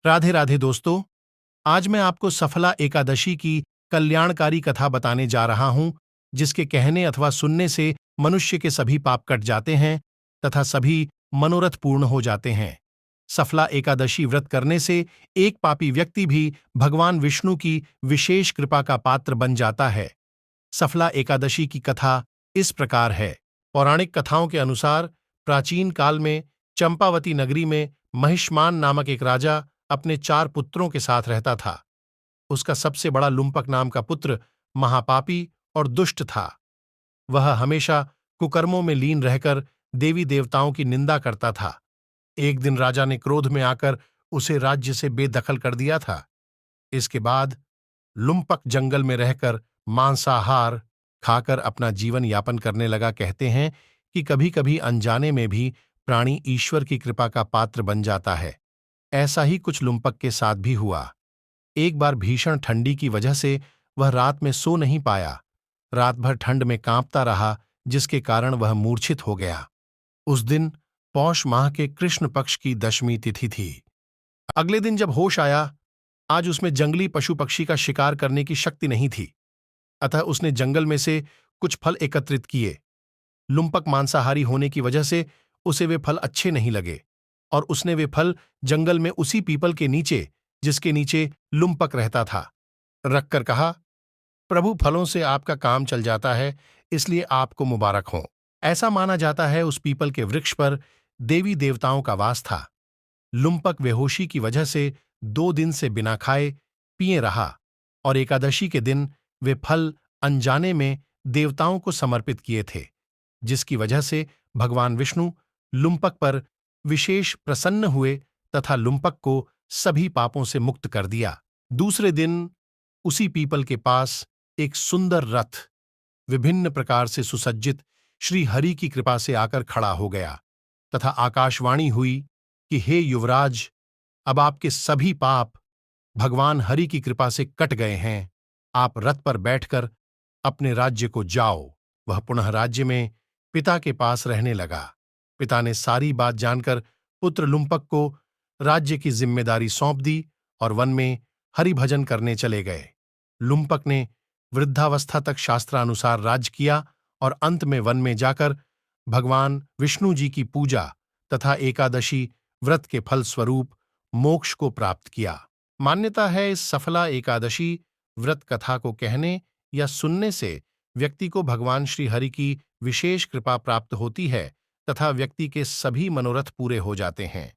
राधे राधे दोस्तों। आज मैं आपको सफला एकादशी की कल्याणकारी कथा बताने जा रहा हूं, जिसके कहने अथवा सुनने से मनुष्य के सभी पाप कट जाते हैं तथा सभी मनोरथ पूर्ण हो जाते हैं। सफला एकादशी व्रत करने से एक पापी व्यक्ति भी भगवान विष्णु की विशेष कृपा का पात्र बन जाता है। सफला एकादशी की कथा इस प्रकार है। पौराणिक कथाओं के अनुसार प्राचीन काल में चंपावती नगरी में महिष्मान नामक एक राजा अपने 4 पुत्रों के साथ रहता था। उसका सबसे बड़ा लुम्पक नाम का पुत्र महापापी और दुष्ट था। वह हमेशा कुकर्मों में लीन रहकर देवी देवताओं की निंदा करता था। एक दिन राजा ने क्रोध में आकर उसे राज्य से बेदखल कर दिया था। इसके बाद लुम्पक जंगल में रहकर मांसाहार खाकर अपना जीवन यापन करने लगा। कहते हैं कि कभी-कभी अनजाने में भी प्राणी ईश्वर की कृपा का पात्र बन जाता है। ऐसा ही कुछ लुम्पक के साथ भी हुआ। एक बार भीषण ठंडी की वजह से वह रात में सो नहीं पाया। रात भर ठंड में कांपता रहा, जिसके कारण वह मूर्छित हो गया। उस दिन पौष माह के कृष्ण पक्ष की दशमी तिथि थी। अगले दिन जब होश आया, आज उसमें जंगली पशु पक्षी का शिकार करने की शक्ति नहीं थी। अतः उसने जंगल में से कुछ फल एकत्रित किए। लुम्पक मांसाहारी होने की वजह से उसे वे फल अच्छे नहीं लगे और उसने वे फल जंगल में उसी पीपल के नीचे, जिसके नीचे लुम्पक रहता था, रखकर कहा, प्रभु, फलों से आपका काम चल जाता है, इसलिए आपको मुबारक हो। ऐसा माना जाता है उस पीपल के वृक्ष पर देवी देवताओं का वास था। लुम्पक बेहोशी की वजह से 2 दिन से बिना खाए पिए रहा और एकादशी के दिन वे फल अनजाने में देवताओं को समर्पित किए थे, जिसकी वजह से भगवान विष्णु लुम्पक पर विशेष प्रसन्न हुए तथा लुम्पक को सभी पापों से मुक्त कर दिया। दूसरे दिन उसी पीपल के पास एक सुंदर रथ विभिन्न प्रकार से सुसज्जित श्री हरि की कृपा से आकर खड़ा हो गया तथा आकाशवाणी हुई कि हे युवराज, अब आपके सभी पाप भगवान हरि की कृपा से कट गए हैं। आप रथ पर बैठकर अपने राज्य को जाओ। वह पुनः राज्य में पिता के पास रहने लगा। पिता ने सारी बात जानकर पुत्र लुम्पक को राज्य की जिम्मेदारी सौंप दी और वन में हरि भजन करने चले गए। लुम्पक ने वृद्धावस्था तक शास्त्रानुसार राज्य किया और अंत में वन में जाकर भगवान विष्णु जी की पूजा तथा एकादशी व्रत के फल स्वरूप मोक्ष को प्राप्त किया। मान्यता है इस सफला एकादशी व्रत कथा को कहने या सुनने से व्यक्ति को भगवान श्री हरि की विशेष कृपा प्राप्त होती है तथा व्यक्ति के सभी मनोरथ पूरे हो जाते हैं।